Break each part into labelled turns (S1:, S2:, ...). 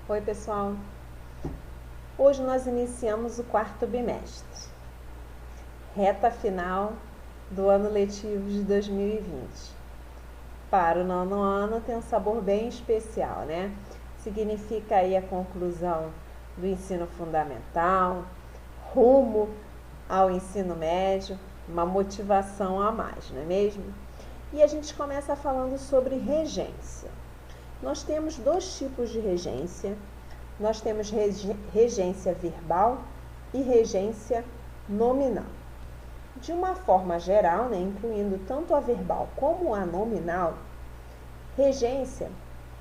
S1: Oi, pessoal! Hoje nós iniciamos o quarto bimestre, reta final do ano letivo de 2020. Para o nono ano tem um sabor bem especial, né? Significa aí a conclusão do ensino fundamental, rumo ao ensino médio, uma motivação a mais, não é mesmo? E a gente começa falando sobre regência. Nós temos dois tipos de regência. Nós temos regência verbal e regência nominal. De uma forma geral, né, incluindo tanto a verbal como a nominal, regência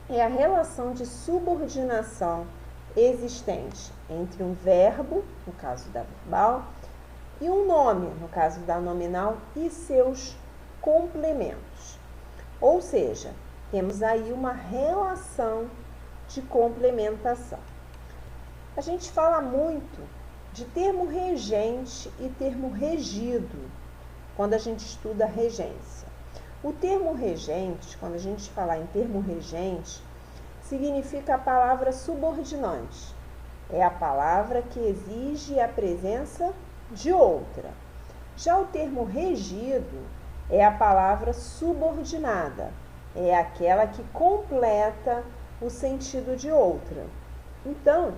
S1: é a relação de subordinação existente entre um verbo, no caso da verbal, e um nome, no caso da nominal, e seus complementos. Ou seja, temos aí uma relação de complementação. A gente fala muito de termo regente e termo regido quando a gente estuda regência. O termo regente, quando a gente falar em termo regente, significa a palavra subordinante. É a palavra que exige a presença de outra. Já o termo regido é a palavra subordinada. É aquela que completa o sentido de outra. Então,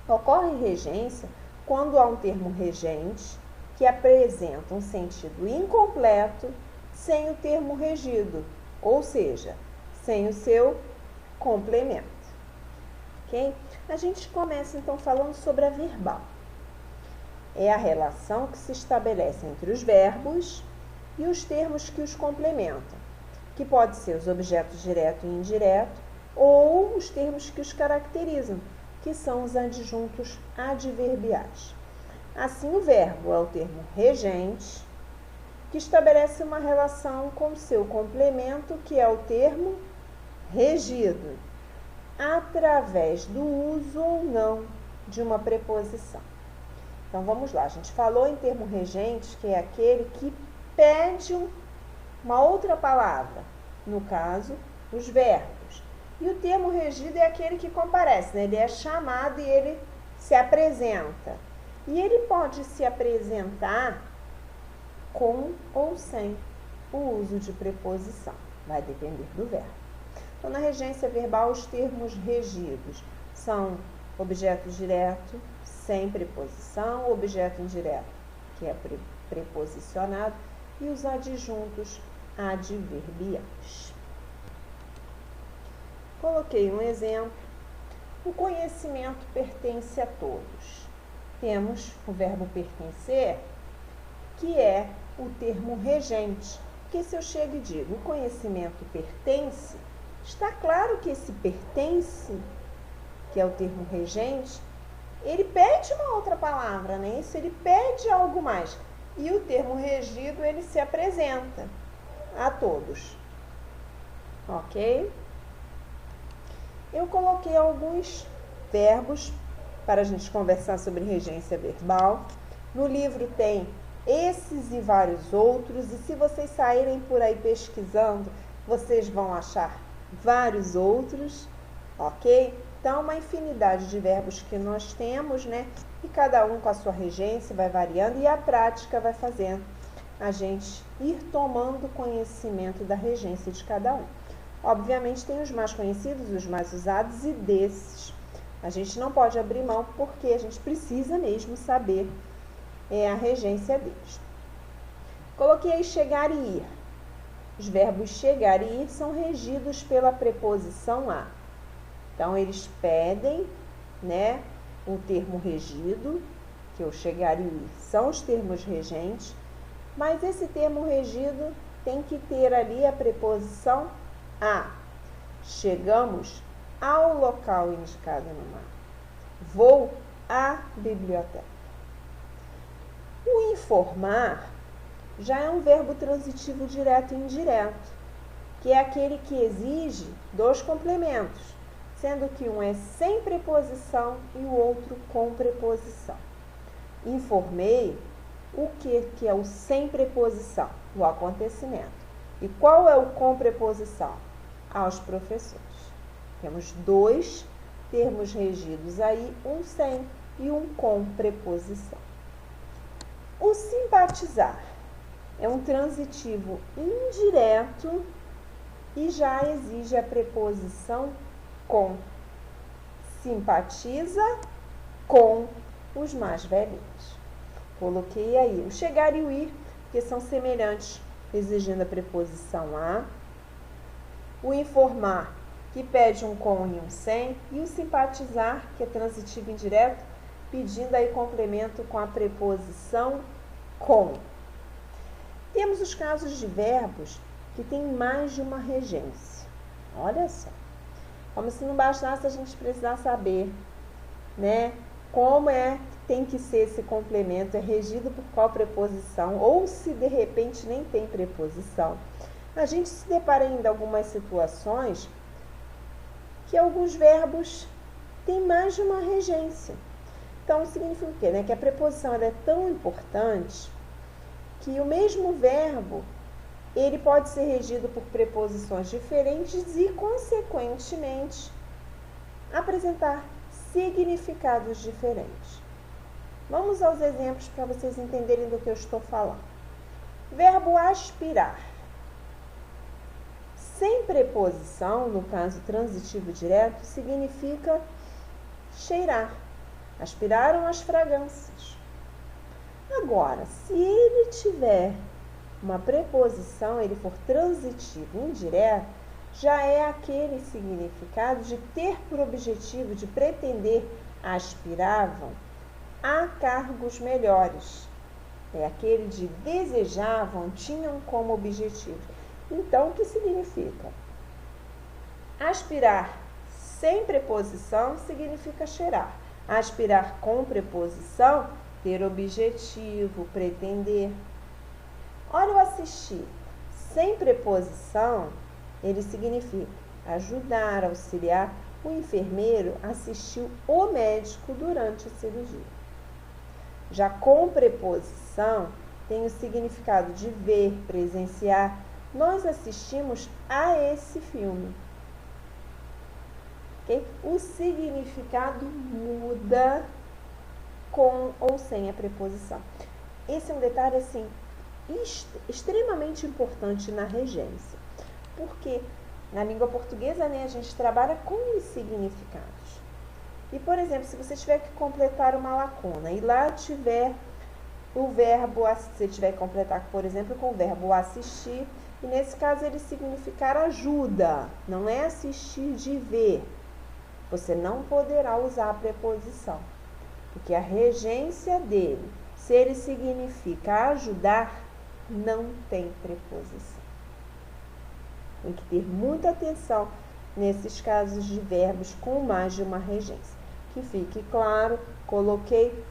S1: ocorre regência quando há um termo regente que apresenta um sentido incompleto sem o termo regido, ou seja, sem o seu complemento. Ok? A gente começa então falando sobre a verbal. É a relação que se estabelece entre os verbos e os termos que os complementam, que pode ser os objetos direto e indireto, ou os termos que os caracterizam, que são os adjuntos adverbiais. Assim, o verbo é o termo regente, que estabelece uma relação com seu complemento, que é o termo regido, através do uso ou não de uma preposição. Então, vamos lá. A gente falou em termo regente, que é aquele que pede uma outra palavra, no caso, os verbos. E o termo regido é aquele que comparece, né? Ele é chamado e ele se apresenta. E ele pode se apresentar com ou sem o uso de preposição. Vai depender do verbo. Então, na regência verbal, os termos regidos são objeto direto, sem preposição, objeto indireto, que é preposicionado, e os adjuntos adverbiais. Coloquei um exemplo. O conhecimento pertence a todos. Temos o verbo pertencer, que é o termo regente. Porque se eu chego e digo o conhecimento pertence, está claro que esse pertence, que é o termo regente, ele pede uma outra palavra, né? Isso, ele pede algo mais. E o termo regido, ele se apresenta a todos. Ok? Eu coloquei alguns verbos para a gente conversar sobre regência verbal. No livro tem esses e vários outros, e se vocês saírem por aí pesquisando, vocês vão achar vários outros, ok? Então, uma infinidade de verbos que nós temos, né? E cada um com a sua regência vai variando, e a prática vai fazendo a gente ir tomando conhecimento da regência de cada um. Obviamente, tem os mais conhecidos, os mais usados, e desses a gente não pode abrir mão, porque a gente precisa mesmo saber a regência deles. Coloquei aí chegar e ir. Os verbos chegar e ir são regidos pela preposição a. Então, eles pedem, né, um termo regido, que é o chegar e ir, são os termos regentes, mas esse termo regido tem que ter ali a preposição a. Chegamos ao local indicado no mapa. Vou à biblioteca. O informar já é um verbo transitivo direto e indireto, que é aquele que exige dois complementos, sendo que um é sem preposição e o outro com preposição. Informei o que é o sem preposição? O acontecimento. E qual é o com preposição? Aos professores. Temos dois termos regidos aí, um sem e um com preposição. O simpatizar é um transitivo indireto e já exige a preposição com. Simpatiza com os mais velhinhos. Coloquei aí o chegar e o ir, que são semelhantes, exigindo a preposição a. O informar, que pede um com e um sem. E o simpatizar, que é transitivo indireto, pedindo aí complemento com a preposição com. Temos os casos de verbos que têm mais de uma regência. Olha só. Como se não bastasse a gente precisar saber, né, como tem que ser esse complemento, é regido por qual preposição, ou se de repente nem tem preposição. A gente se depara ainda em algumas situações que alguns verbos têm mais de uma regência. Então, significa o quê? Né? Que a preposição ela é tão importante que o mesmo verbo ele pode ser regido por preposições diferentes e, consequentemente, apresentar significados diferentes. Vamos aos exemplos para vocês entenderem do que eu estou falando. Verbo aspirar. Sem preposição, no caso transitivo direto, significa cheirar. Aspiraram as fragrâncias. Agora, se ele tiver uma preposição, ele for transitivo indireto, já é aquele significado de ter por objetivo, de pretender, aspiravam a cargos melhores. É aquele de desejavam, tinham como objetivo. Então, o que significa? Aspirar sem preposição significa cheirar. Aspirar com preposição, ter objetivo, pretender. Olha o assistir. Sem preposição, ele significa ajudar, auxiliar. O enfermeiro assistiu o médico durante a cirurgia. Já com preposição, tem o significado de ver, presenciar. Nós assistimos a esse filme. Okay? O significado muda com ou sem a preposição. Esse é um detalhe assim extremamente importante na regência, porque na língua portuguesa, né, a gente trabalha com os significados. E, por exemplo, se você tiver que completar uma lacuna e lá tiver o verbo, se tiver que completar, por exemplo, com o verbo assistir, e nesse caso ele significar ajuda, não é assistir de ver, você não poderá usar a preposição, porque a regência dele, se ele significa ajudar, não tem preposição. Tem que ter muita atenção nesses casos de verbos com mais de uma regência. Que fique claro, coloquei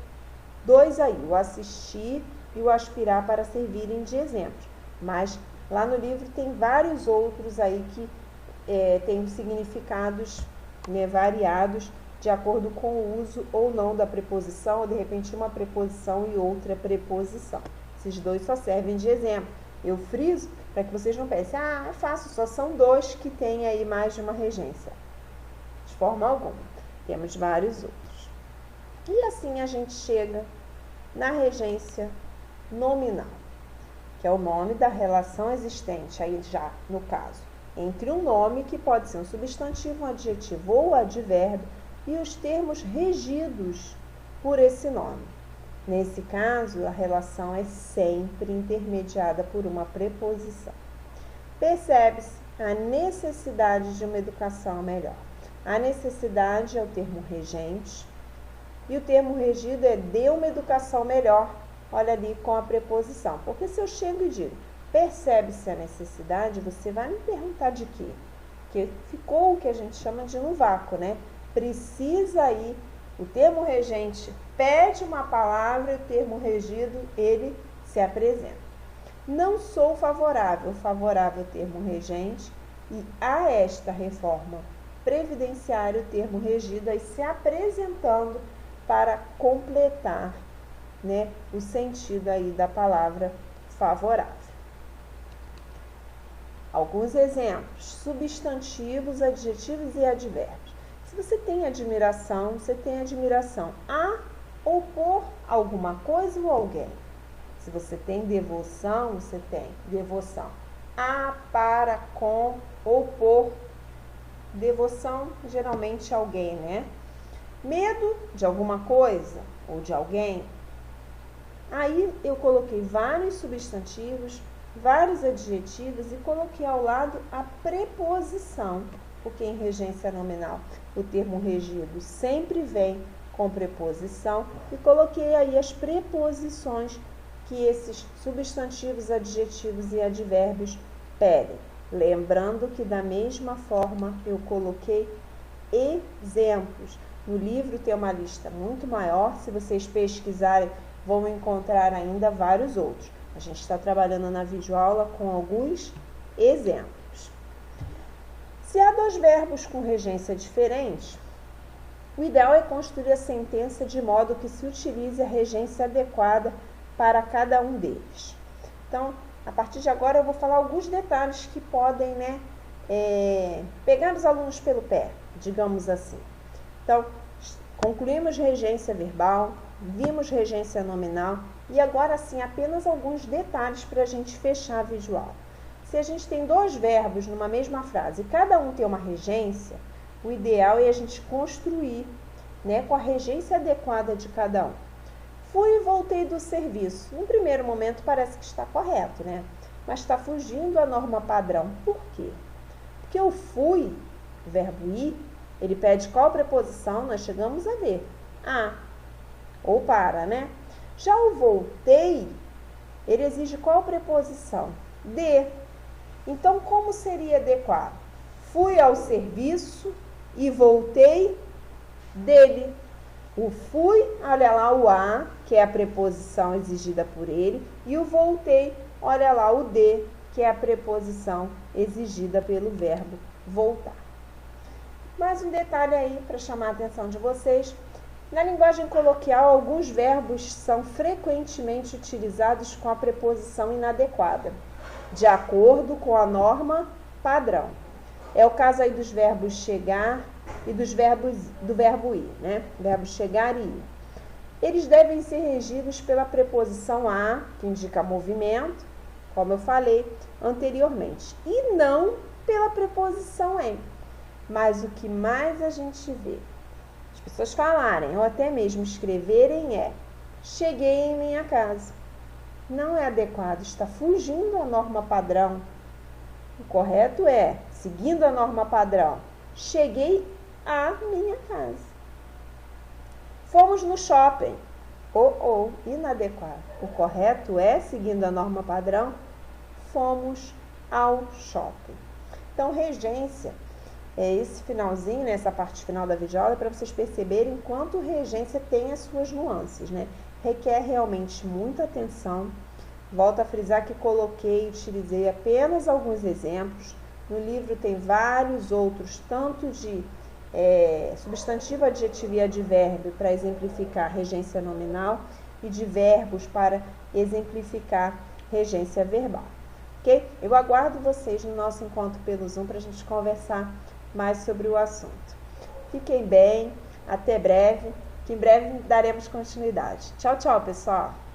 S1: dois aí, o assistir e o aspirar para servirem de exemplo. Mas lá no livro tem vários outros aí que têm significados, né, variados de acordo com o uso ou não da preposição, ou de repente uma preposição e outra preposição. Esses dois só servem de exemplo. Eu friso para que vocês não pensem, é fácil, só são dois que têm aí mais de uma regência. De forma alguma. Temos vários outros. E assim a gente chega na regência nominal, que é o nome da relação existente, aí já no caso, entre um nome, que pode ser um substantivo, um adjetivo ou advérbio, e os termos regidos por esse nome. Nesse caso, a relação é sempre intermediada por uma preposição. Percebe-se a necessidade de uma educação melhor. A necessidade é o termo regente e o termo regido é de uma educação melhor. Olha ali com a preposição. Porque se eu chego e digo, percebe-se a necessidade, você vai me perguntar de quê? Porque ficou o que a gente chama de no vácuo, né? Precisa ir. O termo regente pede uma palavra e o termo regido, ele se apresenta. Não sou favorável ao termo regente e a esta reforma previdenciária, o termo regido aí se apresentando para completar, né, o sentido aí da palavra favorável. Alguns exemplos: substantivos, adjetivos e advérbios. Se Se você tem admiração, você tem admiração a ou por alguma coisa ou alguém. Se você tem devoção, você tem devoção a, para, com ou por. Devoção, geralmente alguém, né? Medo de alguma coisa ou de alguém. Aí eu coloquei vários substantivos, vários adjetivos e coloquei ao lado a preposição, porque em regência nominal o termo regido sempre vem com preposição, e coloquei aí as preposições que esses substantivos, adjetivos e advérbios pedem. Lembrando que da mesma forma eu coloquei exemplos. No livro tem uma lista muito maior, se vocês pesquisarem vão encontrar ainda vários outros. A gente está trabalhando na videoaula com alguns exemplos. Se há dois verbos com regência diferente, o ideal é construir a sentença de modo que se utilize a regência adequada para cada um deles. Então, a partir de agora eu vou falar alguns detalhes que podem, pegar os alunos pelo pé, digamos assim. Então, concluímos regência verbal, vimos regência nominal e agora sim apenas alguns detalhes para a gente fechar a videoaula. Se a gente tem dois verbos numa mesma frase e cada um tem uma regência, o ideal é a gente construir, com a regência adequada de cada um. Fui e voltei do serviço. No primeiro momento parece que está correto, mas está fugindo da norma padrão. Por quê? Porque o fui, o verbo ir, ele pede qual preposição? Nós chegamos a ver. A ou para, Já o voltei, ele exige qual preposição? De. Então, como seria adequado? Fui ao serviço e voltei dele. O fui, olha lá o a, que é a preposição exigida por ele, e o voltei, olha lá o de, que é a preposição exigida pelo verbo voltar. Mais um detalhe aí para chamar a atenção de vocês. Na linguagem coloquial, alguns verbos são frequentemente utilizados com a preposição inadequada, de acordo com a norma padrão. É o caso aí dos verbos chegar e do verbo ir, Verbo chegar e ir. Eles devem ser regidos pela preposição a, que indica movimento, como eu falei anteriormente, e não pela preposição em. Mas o que mais a gente vê as pessoas falarem ou até mesmo escreverem é: cheguei em minha casa. Não é adequado, está fugindo da norma padrão. O correto é, seguindo a norma padrão, cheguei à minha casa. Fomos no shopping. Ou inadequado. O correto é, seguindo a norma padrão, fomos ao shopping. Então, regência é esse finalzinho, essa parte final da videoaula, para vocês perceberem quanto regência tem as suas nuances, Requer realmente muita atenção. Volto a frisar que coloquei e utilizei apenas alguns exemplos. No livro tem vários outros, tanto de substantivo, adjetivo e advérbio para exemplificar regência nominal e de verbos para exemplificar regência verbal. Ok? Eu aguardo vocês no nosso encontro pelo Zoom para a gente conversar mais sobre o assunto. Fiquem bem, até breve, que em breve daremos continuidade. Tchau, tchau, pessoal!